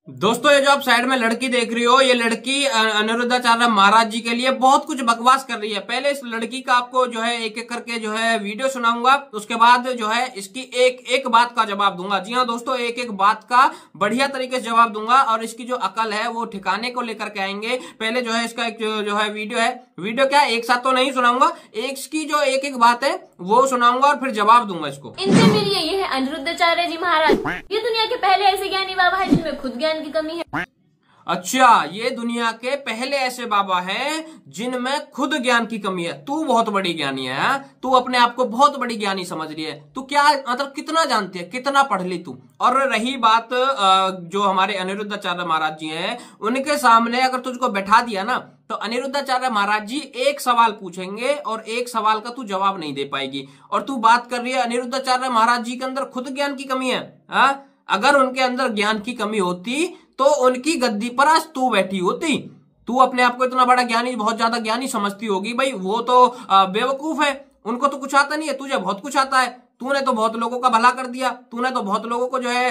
दोस्तों, ये जो आप साइड में लड़की देख रही हो, ये लड़की अनिरुद्धाचार्य महाराज जी के लिए बहुत कुछ बकवास कर रही है। पहले इस लड़की का आपको जो है एक एक करके जो है वीडियो सुनाऊंगा, उसके बाद जो है इसकी एक एक बात का जवाब दूंगा। जी हाँ दोस्तों, एक एक बात का बढ़िया तरीके से जवाब दूंगा और इसकी जो अकल है वो ठिकाने को लेकर के आएंगे। पहले जो है इसका एक जो है वीडियो क्या एक साथ तो नहीं सुनाऊंगा, इसकी जो एक एक बात है वो सुनाऊंगा और फिर जवाब दूंगा इसको। इनसे मिलिए, ये है अनिरुद्धाचार्य जी महाराज। ये दुनिया के पहले ऐसे ज्ञानी बाबा है जिनमें खुद ज्ञान की कमी है। अच्छा, ये दुनिया के पहले ऐसे बाबा हैं जिनमें खुद ज्ञान की कमी है। तू बहुत बड़ी ज्ञानी है, तू अपने आप को बहुत बड़ी ज्ञानी समझ रही है। तू क्या मतलब कितना जानती है, कितना पढ़ ली तू। और रही बात जो हमारे अनिरुद्धाचार्य महाराज जी हैं, उनके सामने अगर तुझको बैठा दिया ना तो अनिरुद्धाचार्य महाराज जी एक सवाल पूछेंगे और एक सवाल का तू जवाब नहीं दे पाएगी। और तू बात कर रही है अनिरुद्धाचार्य महाराज जी के अंदर खुद ज्ञान की कमी है। अगर उनके अंदर ज्ञान की कमी होती तो उनकी गद्दी पर आज तू बैठी होती। तू अपने आप को इतना बड़ा ज्ञानी, बहुत ज्यादा ज्ञानी समझती होगी। भाई वो तो बेवकूफ है, उनको तो कुछ आता नहीं है, तुझे बहुत कुछ आता है। तूने तो बहुत लोगों का भला कर दिया, तूने तो बहुत लोगों को जो है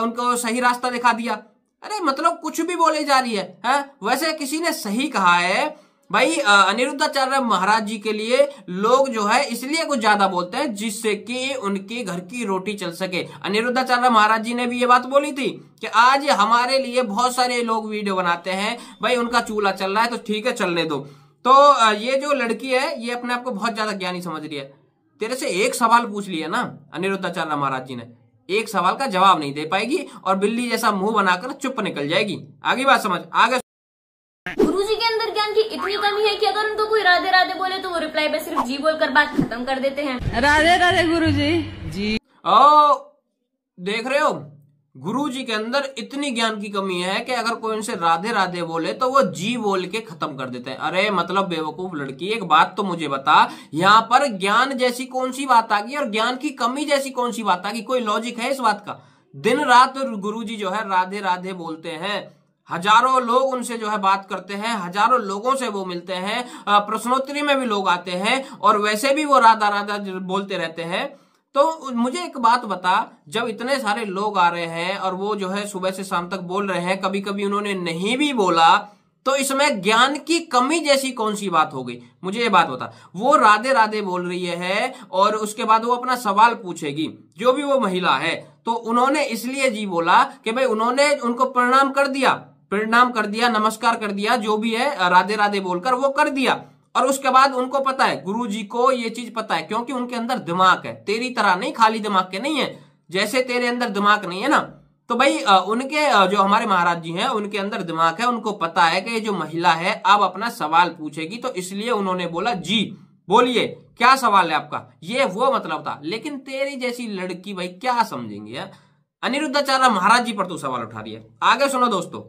उनको सही रास्ता दिखा दिया। अरे मतलब कुछ भी बोले जा रही है? वैसे किसी ने सही कहा है भाई, अनिरुद्धाचार्य महाराज जी के लिए लोग जो है इसलिए कुछ ज्यादा बोलते हैं जिससे कि उनके घर की रोटी चल सके। अनिरुद्धाचार्य महाराज जी ने भी ये बात बोली थी कि आज हमारे लिए बहुत सारे लोग वीडियो बनाते हैं, भाई उनका चूल्हा चल रहा है तो ठीक है चलने दो। तो ये जो लड़की है ये अपने आप को बहुत ज्यादा ज्ञानी समझ रही है। तेरे से एक सवाल पूछ लिया ना अनिरुद्धाचार्य महाराज जी ने, एक सवाल का जवाब नहीं दे पाएगी और बिल्ली जैसा मुंह बनाकर चुप निकल जाएगी। आगे बात समझ, आगे। गुरुजी के अंदर ज्ञान की इतनी कमी है कि अगर उनको कोई राधे राधे बोले तो वो रिप्लाई पे सिर्फ जी बोलकर बात खत्म कर देते हैं। राधे राधे गुरुजी जी। देख रहे हो, गुरुजी के अंदर इतनी ज्ञान की कमी है कि अगर कोई उनसे राधे राधे बोले तो वो जी बोल के खत्म कर देते हैं। अरे मतलब बेवकूफ लड़की, एक बात तो मुझे बता, यहाँ पर ज्ञान जैसी कौन सी बात आ गई और ज्ञान की कमी जैसी कौन सी बात आ गई? कोई लॉजिक है इस बात का? दिन रात गुरुजी जो है राधे राधे बोलते हैं, हजारों लोग उनसे जो है बात करते हैं, हजारों लोगों से वो मिलते हैं, प्रश्नोत्तरी में भी लोग आते हैं और वैसे भी वो राधा राधा बोलते रहते हैं। तो मुझे एक बात बता, जब इतने सारे लोग आ रहे हैं और वो जो है सुबह से शाम तक बोल रहे हैं, कभी कभी उन्होंने नहीं भी बोला, तो इसमें ज्ञान की कमी जैसी कौन सी बात हो गई? मुझे ये बात बता। वो राधे राधे बोल रही है और उसके बाद वो अपना सवाल पूछेगी, जो भी वो महिला है, तो उन्होंने इसलिए जी बोला कि भाई उन्होंने उनको प्रणाम कर दिया, नमस्कार कर दिया, जो भी है राधे राधे बोलकर वो कर दिया। और उसके बाद उनको पता है, गुरुजी को ये चीज पता है, क्योंकि उनके अंदर दिमाग है। तेरी तरह नहीं, खाली दिमाग के नहीं है, जैसे तेरे अंदर दिमाग नहीं है ना, तो भाई उनके जो हमारे महाराज जी हैं उनके अंदर दिमाग है। उनको पता है कि ये जो महिला है अब अपना सवाल पूछेगी, तो इसलिए उन्होंने बोला जी बोलिए क्या सवाल है आपका, ये वो मतलब था। लेकिन तेरी जैसी लड़की भाई क्या समझेंगे? अनिरुद्धाचार्य महाराज जी पर तू सवाल उठा रही है। आगे सुनो दोस्तों।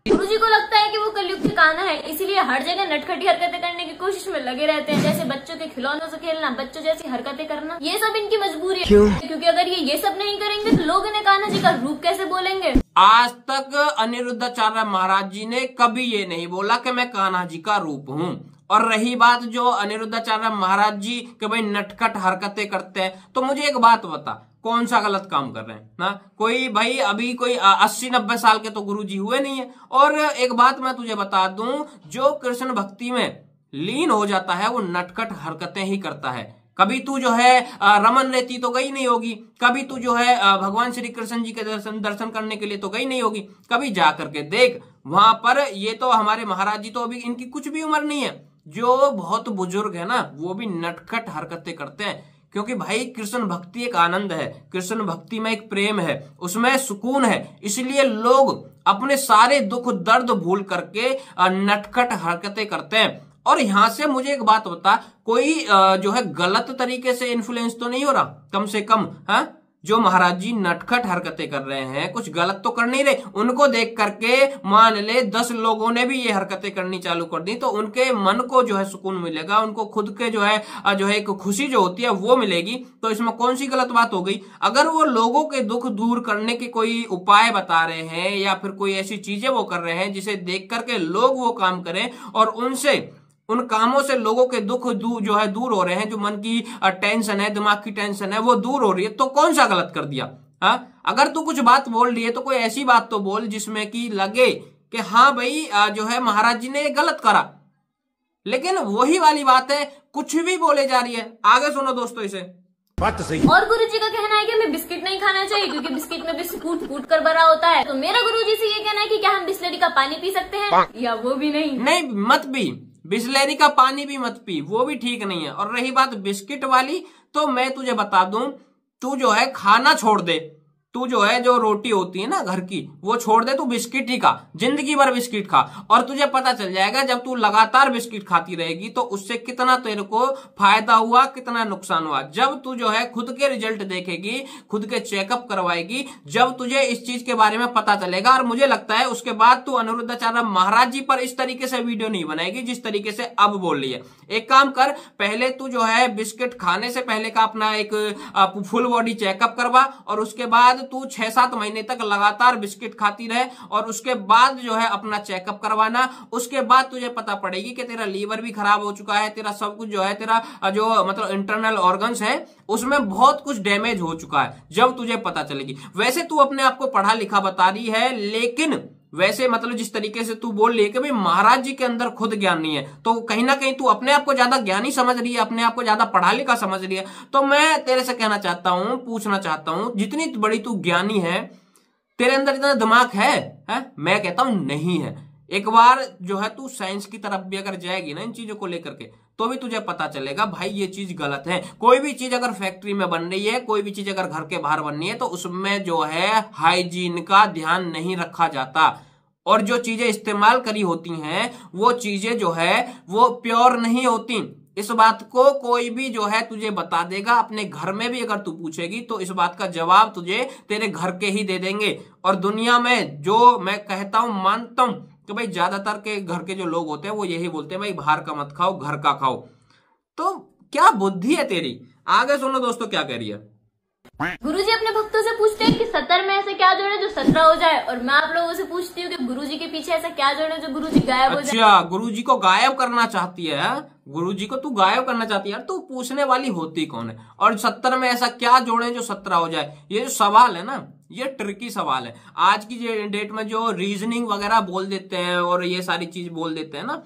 गुरुजी को लगता है कि वो कलयुग के कान्हा है, इसीलिए हर जगह नटखटी हरकतें करने की कोशिश में लगे रहते हैं, जैसे बच्चों के खिलौनों से खेलना, बच्चों जैसी हरकतें करना। ये सब इनकी मजबूरी है। क्यों? क्योंकि अगर ये सब नहीं करेंगे तो लोग इन्हें कान्हा जी का रूप कैसे बोलेंगे? आज तक अनिरुद्धाचार्य महाराज जी ने कभी ये नहीं बोला कि मैं कान्हा जी का रूप हूँ। और रही बात जो अनिरुद्धाचार्य महाराज जी के भाई नटखट हरकतें करते हैं, तो मुझे एक बात बता, कौन सा गलत काम कर रहे हैं ना? कोई भाई अभी कोई 80-90 साल के तो गुरुजी हुए नहीं है। और एक बात मैं तुझे बता दूं, जो कृष्ण भक्ति में लीन हो जाता है वो नटखट हरकतें ही करता है। कभी तू जो है रमन रेती तो गई नहीं होगी, कभी तू जो है भगवान श्री कृष्ण जी के दर्शन करने के लिए तो गई नहीं होगी। कभी जा करके देख वहां पर। ये तो हमारे महाराज जी तो अभी इनकी कुछ भी उम्र नहीं है, जो बहुत बुजुर्ग है ना, वो भी नटखट हरकतें करते हैं। क्योंकि भाई कृष्ण भक्ति एक आनंद है, कृष्ण भक्ति में एक प्रेम है, उसमें सुकून है, इसलिए लोग अपने सारे दुख दर्द भूल करके नटखट हरकतें करते हैं। और यहां से मुझे एक बात बता, कोई जो है गलत तरीके से इन्फ्लुएंस तो नहीं हो रहा कम से कम? जो महाराज जी नटखट हरकतें कर रहे हैं, कुछ गलत तो कर नहीं रहे। उनको देख करके मान ले 10 लोगों ने भी ये हरकतें करनी चालू कर दी तो उनके मन को जो है सुकून मिलेगा, उनको खुद के जो है एक खुशी जो होती है वो मिलेगी। तो इसमें कौन सी गलत बात हो गई? अगर वो लोगों के दुख दूर करने के कोई उपाय बता रहे हैं या फिर कोई ऐसी चीजें वो कर रहे हैं जिसे देख करके लोग वो काम करें और उनसे उन कामों से लोगों के दुख जो है दूर हो रहे हैं, जो मन की टेंशन है, दिमाग की टेंशन है, वो दूर हो रही है, तो कौन सा गलत कर दिया? हाँ, अगर तू कुछ बात बोल रही है तो कोई ऐसी बात तो बोल जिसमें कि लगे कि हाँ भाई जो है महाराज जी ने गलत करा। लेकिन वही वाली बात है, कुछ भी बोले जा रही है। आगे सुनो दोस्तों इसे। बात तो सही। और गुरुजी का कहना है कि हमें बिस्किट नहीं खाना चाहिए क्योंकि बिस्किट में भी फूट फूट कर भरा होता है। तो मेरा गुरुजी से ये कहना है कि क्या हम बिस्लरी का पानी पी सकते हैं या वो भी नहीं? नहीं, मत पी, बिस्लरी का पानी भी मत पी, वो भी ठीक नहीं है। और रही बात बिस्किट वाली, तो मैं तुझे बता दूं, तू जो है खाना छोड़ दे, तू जो है जो रोटी होती है ना घर की वो छोड़ दे, तू बिस्किट ही खा, जिंदगी भर बिस्किट खा। और तुझे पता चल जाएगा जब तू लगातार बिस्किट खाती रहेगी तो उससे कितना तेरे को फायदा हुआ, कितना नुकसान हुआ। जब तू जो है खुद के रिजल्ट देखेगी, खुद के चेकअप करवाएगी, जब तुझे इस चीज के बारे में पता चलेगा। और मुझे लगता है उसके बाद तू अनिरुद्धाचार्य महाराज जी पर इस तरीके से वीडियो नहीं बनाएगी जिस तरीके से अब बोल रही है। एक काम कर, पहले तू जो है बिस्किट खाने से पहले का अपना एक फुल बॉडी चेकअप करवा और उसके बाद तू 6-7 महीने तक लगातार बिस्किट खाती रहे और उसके बाद जो है अपना चेकअप करवाना। उसके बाद तुझे पता पड़ेगी कि तेरा लीवर भी खराब हो चुका है, तेरा सब कुछ जो है, तेरा जो मतलब इंटरनल ऑर्गन्स है उसमें बहुत कुछ डैमेज हो चुका है, जब तुझे पता चलेगी। वैसे तू अपने आप को पढ़ा लिखा बता रही है, लेकिन वैसे मतलब जिस तरीके से तू बोल रही है कि भाई महाराज जी के अंदर खुद ज्ञान नहीं है, तो कहीं ना कहीं तू अपने आप को ज्यादा ज्ञानी समझ रही है, अपने आप को ज्यादा पढ़ा लिखा समझ रही है। तो मैं तेरे से कहना चाहता हूं, पूछना चाहता हूं, जितनी बड़ी तू ज्ञानी है, तेरे अंदर इतना दिमाग है? मैं कहता हूं नहीं है। एक बार जो है तू साइंस की तरफ भी अगर जाएगी ना इन चीजों को लेकर के, तो भी तुझे पता चलेगा भाई ये चीज गलत है। कोई भी चीज अगर फैक्ट्री में बन रही है, कोई भी चीज अगर घर के बाहर बन रही है, तो उसमें जो है हाइजीन का ध्यान नहीं रखा जाता। और जो चीजें इस्तेमाल करी होती हैं वो चीजें जो है वो प्योर नहीं होती। इस बात को कोई भी जो है तुझे बता देगा। अपने घर में भी अगर तू पूछेगी तो इस बात का जवाब तुझे तेरे घर के ही दे देंगे। और दुनिया में जो मैं कहता हूं, मानता हूं कि भाई ज्यादातर के घर के जो लोग होते हैं वो यही बोलते हैं भाई बाहर का मत खाओ, घर का खाओ। तो क्या बुद्धि है तेरी? आगे सुनो दोस्तों क्या कह रही है। गुरुजी अपने भक्तों से पूछते हैं कि 70 में ऐसे क्या जोड़े जो 17 हो जाए, और मैं आप लोगों से पूछती हूँ कि गुरुजी के पीछे ऐसा क्या जोड़े जो गुरुजी गायब हो जाए। अच्छा, गुरुजी को गायब करना चाहती है? गुरुजी को तू गायब करना चाहती है? तू पूछने वाली होती कौन है? और 70 में ऐसा क्या जोड़े जो 17 हो जाए? ये जो सवाल है ना, ये ट्रिकी सवाल है। आज की डेट में जो रीजनिंग वगैरह बोल देते हैं और ये सारी चीज बोल देते हैं ना,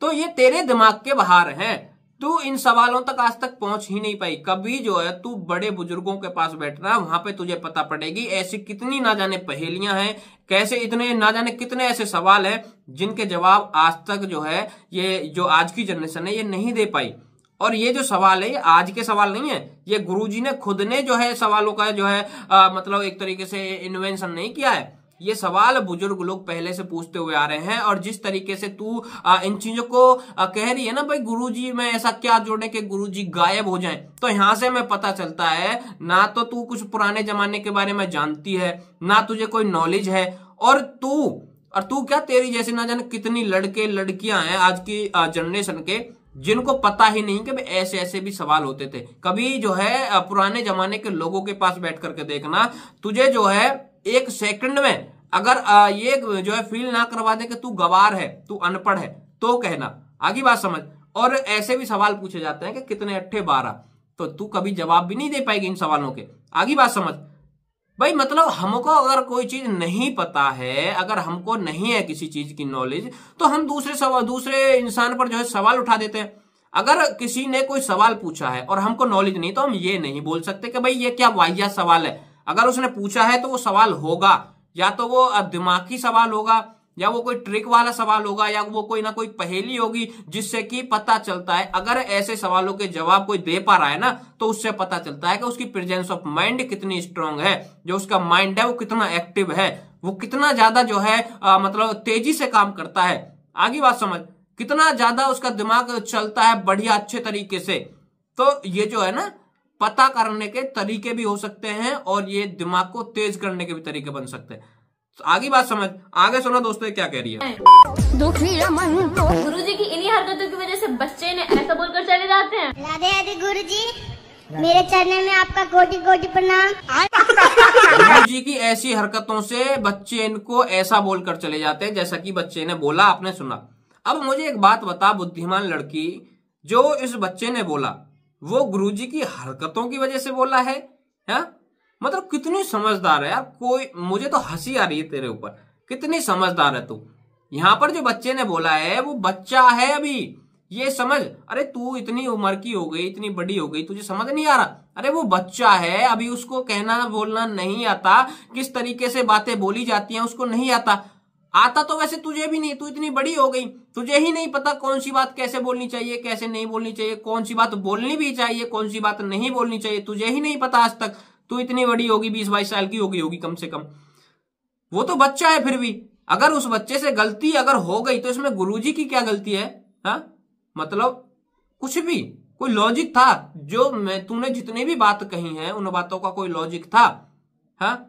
तो ये तेरे दिमाग के बाहर है। तू इन सवालों तक आज तक पहुंच ही नहीं पाई। कभी जो है तू बड़े बुजुर्गों के पास बैठना, वहां पे तुझे पता पड़ेगी ऐसी कितनी ना जाने पहेलियां हैं, कैसे इतने ना जाने कितने ऐसे सवाल हैं जिनके जवाब आज तक जो है ये जो आज की जनरेशन है ये नहीं दे पाई। और ये जो सवाल है ये आज के सवाल नहीं है, ये गुरुजी ने खुद ने जो है सवालों का जो है मतलब एक तरीके से इन्वेंशन नहीं किया है। ये सवाल बुजुर्ग लोग पहले से पूछते हुए आ रहे हैं। और जिस तरीके से तू इन चीजों को कह रही है ना भाई गुरुजी में ऐसा क्या जोड़े कि गुरुजी गायब हो जाएं, तो यहां से हमें पता चलता है ना तो तू कुछ पुराने जमाने के बारे में जानती है, ना तुझे कोई नॉलेज है। और तू क्या, तेरी जैसे ना जाने कितनी लड़के लड़कियां हैं आज की जनरेशन के जिनको पता ही नहीं कि ऐसे ऐसे भी सवाल होते थे। कभी जो है पुराने जमाने के लोगों के पास बैठ करके देखना, तुझे जो है एक सेकंड में अगर ये जो है फील ना करवा दे कि तू गवार है, तू अनपढ़ है, तो कहना। आगे बात समझ। और ऐसे भी सवाल पूछे जाते हैं कि कितने 8 12, तो तू कभी जवाब भी नहीं दे पाएगी इन सवालों के। आगे बात समझ भाई। मतलब हमको अगर कोई चीज नहीं पता है, अगर हमको नहीं है किसी चीज की नॉलेज, तो हम दूसरे इंसान पर जो है सवाल उठा देते हैं। अगर किसी ने कोई सवाल पूछा है और हमको नॉलेज नहीं, तो हम ये नहीं बोल सकते कि भाई ये क्या वाहियात सवाल है। अगर उसने पूछा है तो वो सवाल होगा, या तो वो दिमागी सवाल होगा, या वो कोई ट्रिक वाला सवाल होगा, या वो कोई ना कोई पहेली होगी जिससे कि पता चलता है। अगर ऐसे सवालों के जवाब कोई दे पा रहा है ना, तो उससे पता चलता है कि उसकी प्रेजेंस ऑफ माइंड कितनी स्ट्रांग है, जो उसका माइंड है वो कितना एक्टिव है, वो कितना ज्यादा जो है मतलब तेजी से काम करता है। आगे बात समझ, कितना ज्यादा उसका दिमाग चलता है बढ़िया अच्छे तरीके से। तो ये जो है ना पता करने के तरीके भी हो सकते हैं और ये दिमाग को तेज करने के भी तरीके बन सकते हैं। तो आगे बात समझ। आगे सुनो दोस्तों ये क्या कह रही है। गुरुजी की इन्हीं हरकतों की वजह से बच्चे ने ऐसा बोलकर चले जाते हैं। राधे राधे गुरुजी, मेरे चरणों में आपका कोटि कोटि प्रणाम। गुरुजी की ऐसी हरकतों से बच्चे इनको ऐसा बोलकर चले जाते हैं जैसा कि बच्चे ने बोला, आपने सुना। अब मुझे एक बात बता बुद्धिमान लड़की, जो इस बच्चे ने बोला वो गुरुजी की हरकतों की वजह से बोला है? मतलब कितनी समझदार है यार, कोई मुझे तो हंसी आ रही है तेरे ऊपर, कितनी समझदार है तू। यहाँ पर जो बच्चे ने बोला है वो बच्चा है अभी, ये समझ। अरे तू इतनी उम्र की हो गई, इतनी बड़ी हो गई, तुझे समझ नहीं आ रहा? अरे वो बच्चा है अभी, उसको कहना बोलना नहीं आता, किस तरीके से बातें बोली जाती हैं उसको नहीं आता। आता तो वैसे तुझे भी नहीं, तू इतनी बड़ी हो गई, तुझे ही नहीं पता कौन सी बात कैसे बोलनी चाहिए, कैसे नहीं बोलनी चाहिए, कौन सी बात बोलनी भी चाहिए, कौन सी बात नहीं बोलनी चाहिए, तुझे ही नहीं पता आज तक। तू इतनी बड़ी होगी, 20-22 साल की होगी कम से कम। वो तो बच्चा है फिर भी। अगर उस बच्चे से गलती अगर हो गई तो इसमें गुरुजी की क्या गलती है? हाँ मतलब कुछ भी, कोई लॉजिक था? जो तूने जितनी भी बात कही है उन बातों का कोई लॉजिक था? हाँ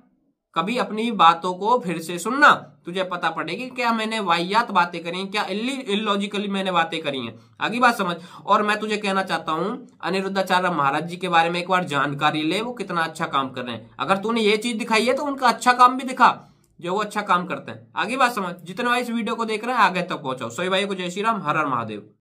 कभी अपनी बातों को फिर से सुनना, तुझे पता पड़ेगी क्या मैंने वाहियात बातें करी, क्या इलॉजिकली मैंने बातें करी हैं। आगे बात समझ। और मैं तुझे कहना चाहता हूं अनिरुद्धाचार्य महाराज जी के बारे में एक बार जानकारी ले, वो कितना अच्छा काम कर रहे हैं। अगर तूने ये चीज दिखाई है तो उनका अच्छा काम भी दिखा, जो वो अच्छा काम करते हैं। आगे बात समझ। जितने भाई इस वीडियो को देख रहे हैं आगे तक पहुंचाओ। सभी भाई को जय श्री राम, हर हर महादेव।